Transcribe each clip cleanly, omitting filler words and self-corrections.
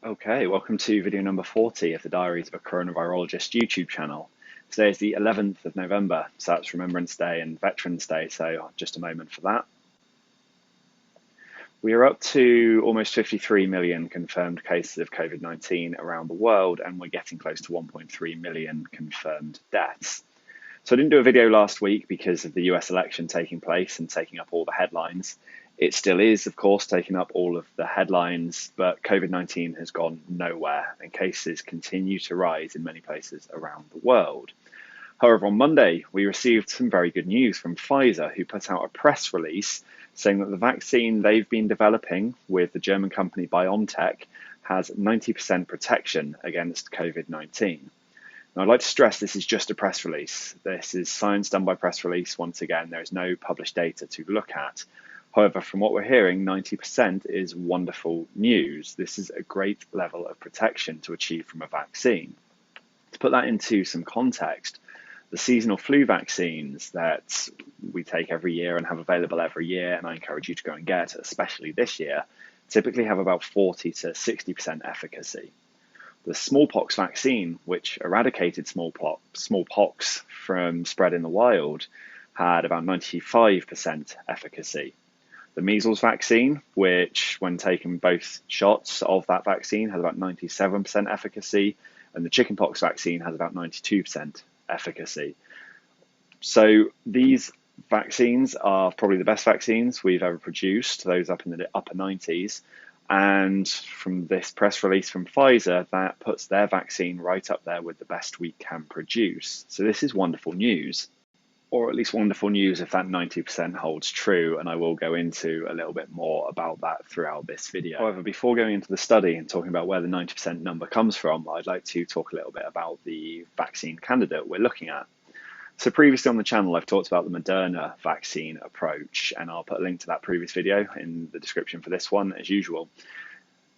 Okay, welcome to video number 40 of the Diaries of a Coronavirologist YouTube channel. Today is the 11th of November, so that's Remembrance Day and Veterans Day, so just a moment for that. We are up to almost 53 million confirmed cases of COVID-19 around the world, and we're getting close to 1.3 million confirmed deaths. So I didn't do a video last week because of the US election taking place and taking up all the headlines. It still is, of course, taking up all of the headlines, but COVID-19 has gone nowhere and cases continue to rise in many places around the world. However, on Monday, we received some very good news from Pfizer, who put out a press release saying that the vaccine they've been developing with the German company BioNTech has 90% protection against COVID-19. Now, I'd like to stress this is just a press release. This is science done by press release. Once again, there is no published data to look at. However, from what we're hearing, 90% is wonderful news. This is a great level of protection to achieve from a vaccine. To put that into some context, the seasonal flu vaccines that we take every year and have available every year, and I encourage you to go and get, especially this year, typically have about 40 to 60% efficacy. The smallpox vaccine, which eradicated smallpox from spread in the wild, had about 95% efficacy. The measles vaccine, which when taken both shots of that vaccine, has about 97% efficacy, and the chickenpox vaccine has about 92% efficacy. So these vaccines are probably the best vaccines we've ever produced, those up in the upper 90s. And from this press release from Pfizer, that puts their vaccine right up there with the best we can produce. So this is wonderful news, or at least wonderful news if that 90% holds true, and I will go into a little bit more about that throughout this video. However, before going into the study and talking about where the 90% number comes from, I'd like to talk a little bit about the vaccine candidate we're looking at. So previously on the channel, I've talked about the Moderna vaccine approach, and I'll put a link to that previous video in the description for this one, as usual.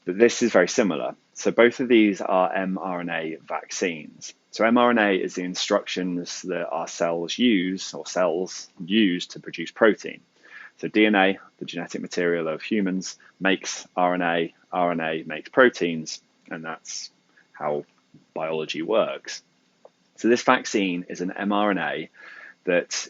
But this is very similar. So both of these are mRNA vaccines. So mRNA is the instructions that our cells use to produce protein. So DNA, the genetic material of humans, makes RNA, RNA makes proteins, and that's how biology works. So this vaccine is an mRNA that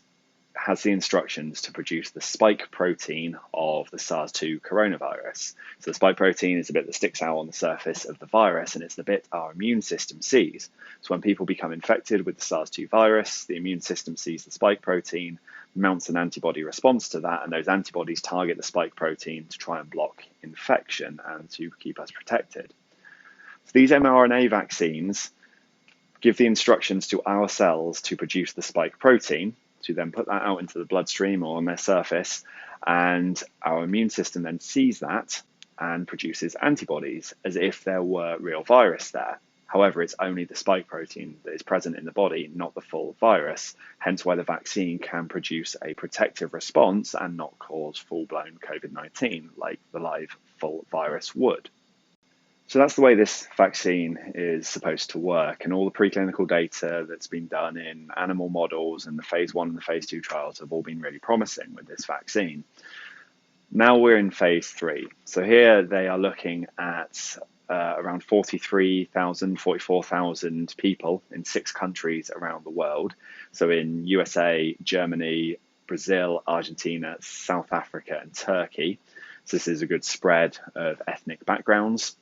has the instructions to produce the spike protein of the SARS-2 coronavirus. So the spike protein is the bit that sticks out on the surface of the virus, and it's the bit our immune system sees. So when people become infected with the SARS-2 virus, the immune system sees the spike protein, mounts an antibody response to that, and those antibodies target the spike protein to try and block infection and to keep us protected. So these mRNA vaccines give the instructions to our cells to produce the spike protein, to then put that out into the bloodstream or on their surface, and our immune system then sees that and produces antibodies as if there were real virus there. However, it's only the spike protein that is present in the body, not the full virus, hence why the vaccine can produce a protective response and not cause full-blown COVID-19 like the live full virus would. So that's the way this vaccine is supposed to work, and all the preclinical data that's been done in animal models and the phase 1 and the phase 2 trials have all been really promising with this vaccine. Now we're in phase 3. So here they are looking at around 44,000 people in 6 countries around the world. So in USA, Germany, Brazil, Argentina, South Africa, and Turkey. So this is a good spread of ethnic backgrounds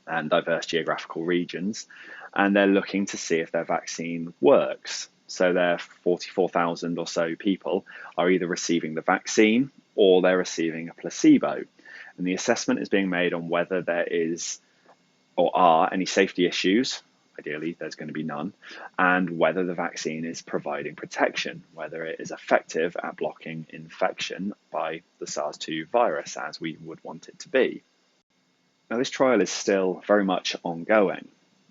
and diverse geographical regions, and they're looking to see if their vaccine works. So their 44,000 or so people are either receiving the vaccine or they're receiving a placebo. And the assessment is being made on whether there is or are any safety issues, ideally there's going to be none, and whether the vaccine is providing protection, whether it is effective at blocking infection by the SARS-2 virus as we would want it to be. Now, this trial is still very much ongoing.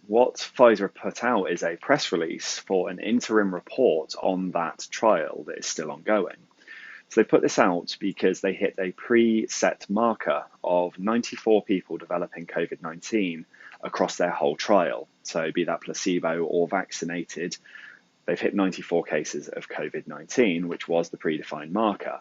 What Pfizer put out is a press release for an interim report on that trial that is still ongoing. So they put this out because they hit a preset marker of 94 people developing COVID-19 across their whole trial. So be that placebo or vaccinated, they've hit 94 cases of COVID-19, which was the predefined marker.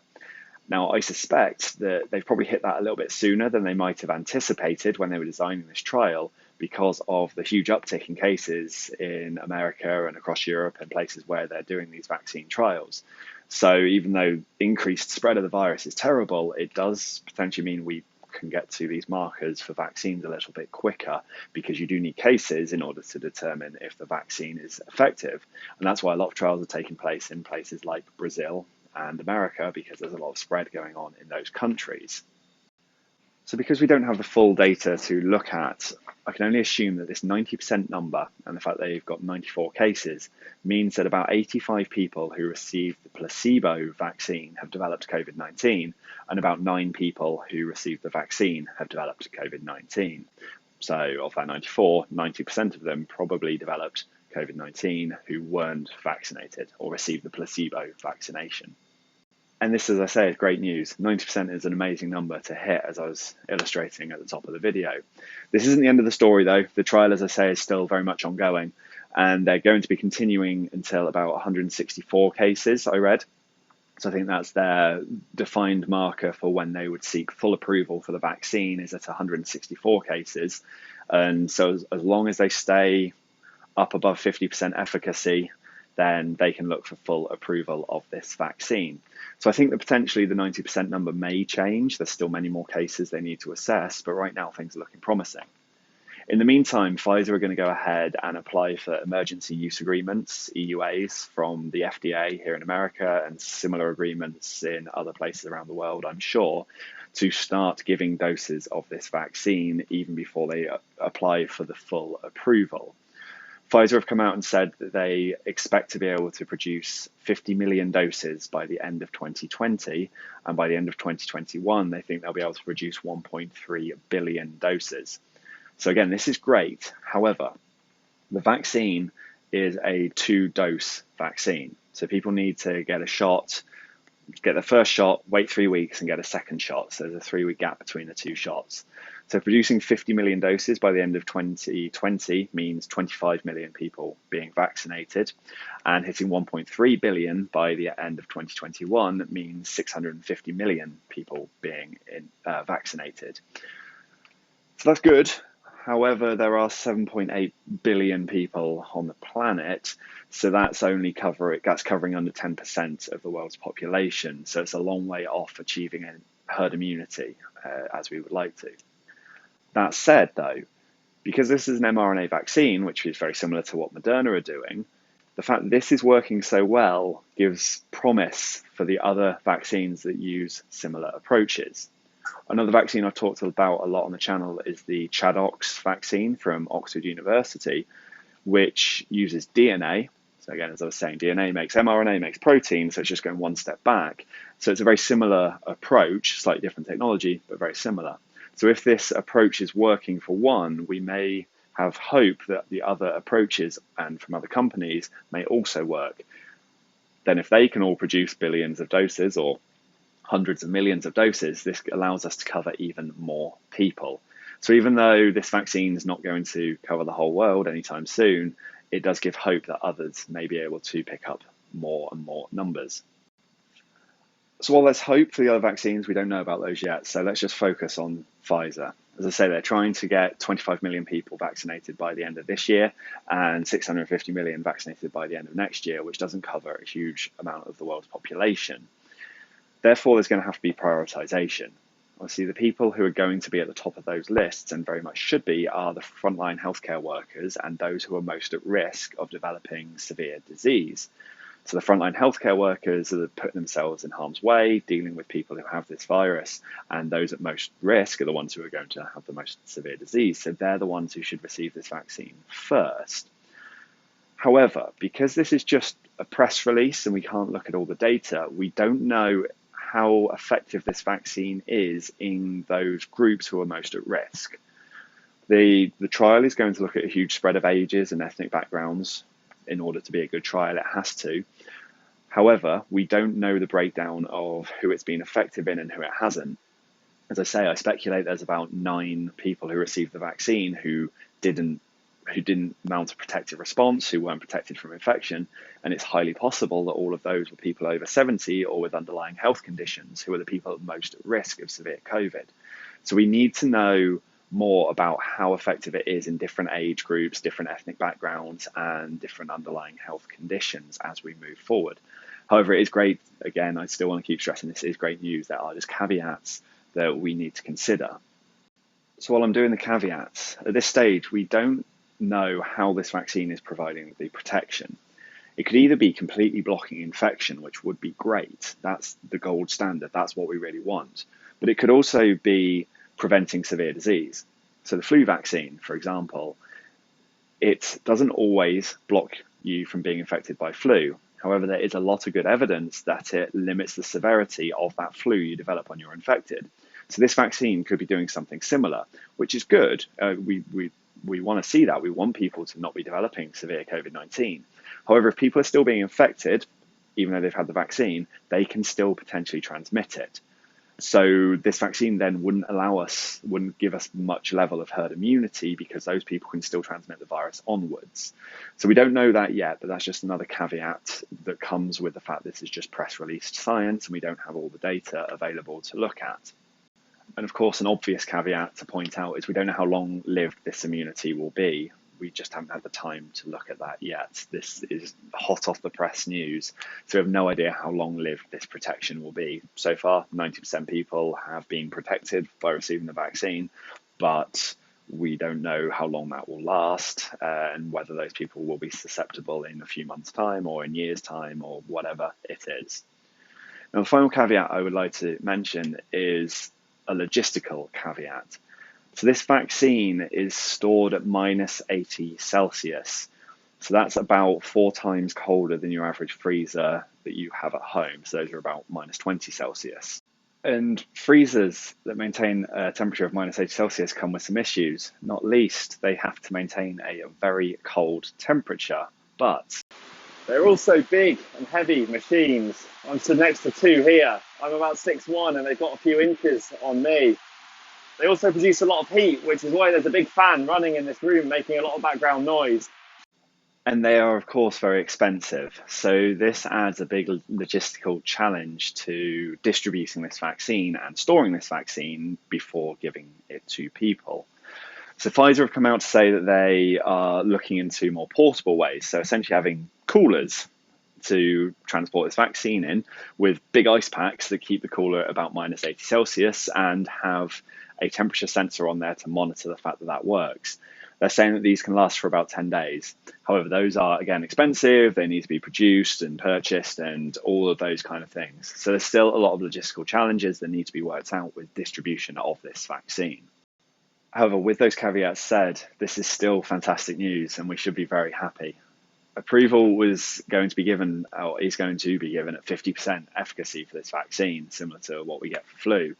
Now, I suspect that they've probably hit that a little bit sooner than they might have anticipated when they were designing this trial, because of the huge uptick in cases in America and across Europe and places where they're doing these vaccine trials. So even though increased spread of the virus is terrible, it does potentially mean we can get to these markers for vaccines a little bit quicker, because you do need cases in order to determine if the vaccine is effective. And that's why a lot of trials are taking place in places like Brazil and America, because there's a lot of spread going on in those countries. So because we don't have the full data to look at, I can only assume that this 90% number, and the fact that they've got 94 cases, means that about 85 people who received the placebo vaccine have developed COVID-19, and about 9 people who received the vaccine have developed COVID-19. So of that 94, 90% of them probably developed COVID-19 who weren't vaccinated or received the placebo vaccination. And this, as I say, is great news. 90% is an amazing number to hit, as I was illustrating at the top of the video. This isn't the end of the story, though. The trial, as I say, is still very much ongoing, and they're going to be continuing until about 164 cases, I read. So I think that's their defined marker for when they would seek full approval for the vaccine, is at 164 cases. And so as long as they stay up above 50% efficacy, then they can look for full approval of this vaccine. So I think that potentially the 90% number may change. There's still many more cases they need to assess, but right now things are looking promising. In the meantime, Pfizer are going to go ahead and apply for emergency use agreements, EUAs, from the FDA here in America, and similar agreements in other places around the world, I'm sure, to start giving doses of this vaccine even before they apply for the full approval. Pfizer have come out and said that they expect to be able to produce 50 million doses by the end of 2020, and by the end of 2021, they think they'll be able to produce 1.3 billion doses. So again, this is great. However, the vaccine is a 2-dose vaccine. So people need to get a shot, get the first shot, wait 3 weeks and get a second shot. So there's a 3-week gap between the 2 shots. So producing 50 million doses by the end of 2020 means 25 million people being vaccinated, and hitting 1.3 billion by the end of 2021 means 650 million people being vaccinated. So that's good. However, there are 7.8 billion people on the planet, so that's covering under 10% of the world's population. So it's a long way off achieving a herd immunity as we would like to. That said, though, because this is an mRNA vaccine, which is very similar to what Moderna are doing, the fact that this is working so well gives promise for the other vaccines that use similar approaches. Another vaccine I've talked about a lot on the channel is the ChAdOx vaccine from Oxford University, which uses DNA. So again, as I was saying, DNA makes mRNA, makes protein, so it's just going one step back. So it's a very similar approach, slightly different technology, but very similar. So if this approach is working for one, we may have hope that the other approaches and from other companies may also work. Then if they can all produce billions of doses or hundreds of millions of doses, this allows us to cover even more people. So even though this vaccine is not going to cover the whole world anytime soon, it does give hope that others may be able to pick up more and more numbers. So while there's hope for the other vaccines, we don't know about those yet. So let's just focus on Pfizer. As I say, they're trying to get 25 million people vaccinated by the end of this year and 650 million vaccinated by the end of next year, which doesn't cover a huge amount of the world's population. Therefore, there's going to have to be prioritization. Obviously, the people who are going to be at the top of those lists, and very much should be, are the frontline healthcare workers and those who are most at risk of developing severe disease. So the frontline healthcare workers are putting themselves in harm's way, dealing with people who have this virus, and those at most risk are the ones who are going to have the most severe disease. So they're the ones who should receive this vaccine first. However, because this is just a press release and we can't look at all the data, we don't know how effective this vaccine is in those groups who are most at risk. The trial is going to look at a huge spread of ages and ethnic backgrounds. In order to be a good trial, it has to. However, we don't know the breakdown of who it's been effective in and who it hasn't. As I say, I speculate there's about 9 people who received the vaccine who didn't who didn't mount a protective response, who weren't protected from infection. And it's highly possible that all of those were people over 70 or with underlying health conditions, who are the people most at risk of severe COVID. So we need to know more about how effective it is in different age groups, different ethnic backgrounds, and different underlying health conditions as we move forward. However, it is great, again, I still want to keep stressing this is great news. There are just caveats that we need to consider. So while I'm doing the caveats, at this stage, we don't know how this vaccine is providing the protection. It could either be completely blocking infection, which would be great. That's the gold standard. That's what we really want. But it could also be preventing severe disease. So the flu vaccine, for example, it doesn't always block you from being infected by flu. However, there is a lot of good evidence that it limits the severity of that flu you develop when you're infected. So this vaccine could be doing something similar, which is good. We want to see that. We want people to not be developing severe COVID-19. However, if people are still being infected, even though they've had the vaccine, they can still potentially transmit it. So this vaccine then wouldn't give us much level of herd immunity, because those people can still transmit the virus onwards. So we don't know that yet, but that's just another caveat that comes with the fact this is just press released science and we don't have all the data available to look at. And of course, an obvious caveat to point out is we don't know how long lived this immunity will be. We just haven't had the time to look at that yet. This is hot off the press news, so we have no idea how long lived this protection will be. So far, 90% people have been protected by receiving the vaccine, but we don't know how long that will last, and whether those people will be susceptible in a few months' time or in years' time or whatever it is. Now, the final caveat I would like to mention is a logistical caveat. So this vaccine is stored at -80 Celsius. So that's about 4 times colder than your average freezer that you have at home. So those are about -20 Celsius. And freezers that maintain a temperature of -80 Celsius come with some issues. Not least, they have to maintain a very cold temperature, but they're also big and heavy machines. I'm stood next to two here. I'm about 6'1", and they've got a few inches on me. They also produce a lot of heat, which is why there's a big fan running in this room, making a lot of background noise. And they are, of course, very expensive. So this adds a big logistical challenge to distributing this vaccine and storing this vaccine before giving it to people. So Pfizer have come out to say that they are looking into more portable ways. So essentially having coolers to transport this vaccine in, with big ice packs that keep the cooler at about -80 Celsius and have a temperature sensor on there to monitor the fact that that works. They're saying that these can last for about 10 days. However, those are, again, expensive. They need to be produced and purchased and all of those kind of things. So there's still a lot of logistical challenges that need to be worked out with distribution of this vaccine. However, with those caveats said, this is still fantastic news and we should be very happy. Approval was going to be given, or is going to be given, at 50% efficacy for this vaccine, similar to what we get for flu.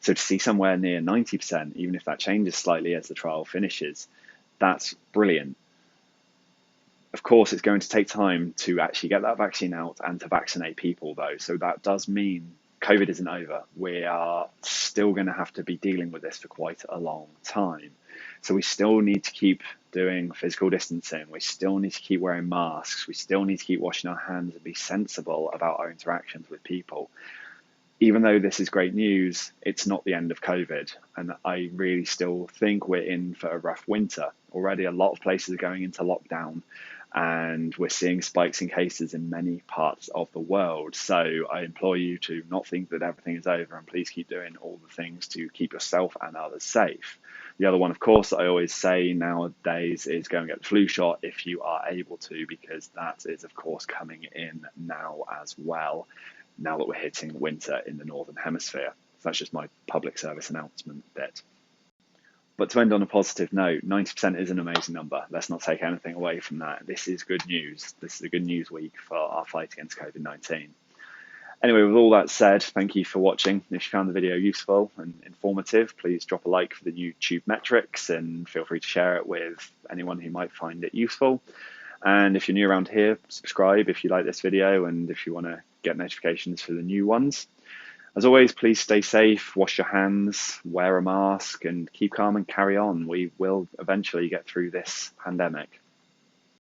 So to see somewhere near 90%, even if that changes slightly as the trial finishes, that's brilliant. Of course, it's going to take time to actually get that vaccine out and to vaccinate people, though. So that does mean COVID isn't over. We are still going to have to be dealing with this for quite a long time. So we still need to keep doing physical distancing. We still need to keep wearing masks. We still need to keep washing our hands and be sensible about our interactions with people. Even though this is great news, it's not the end of COVID. And I really still think we're in for a rough winter. Already a lot of places are going into lockdown, and we're seeing spikes in cases in many parts of the world. So I implore you to not think that everything is over, and please keep doing all the things to keep yourself and others safe. The other one, of course, that I always say nowadays is go and get the flu shot if you are able to, because that is, of course, coming in now as well, now that we're hitting winter in the Northern Hemisphere. So that's just my public service announcement bit. But to end on a positive note, 90% is an amazing number. Let's not take anything away from that. This is good news. This is a good news week for our fight against COVID-19. Anyway, with all that said, thank you for watching. If you found the video useful and informative, please drop a like for the YouTube metrics and feel free to share it with anyone who might find it useful. And if you're new around here, subscribe if you like this video and if you want to get notifications for the new ones. As always, please stay safe, wash your hands, wear a mask, and keep calm and carry on. We will eventually get through this pandemic.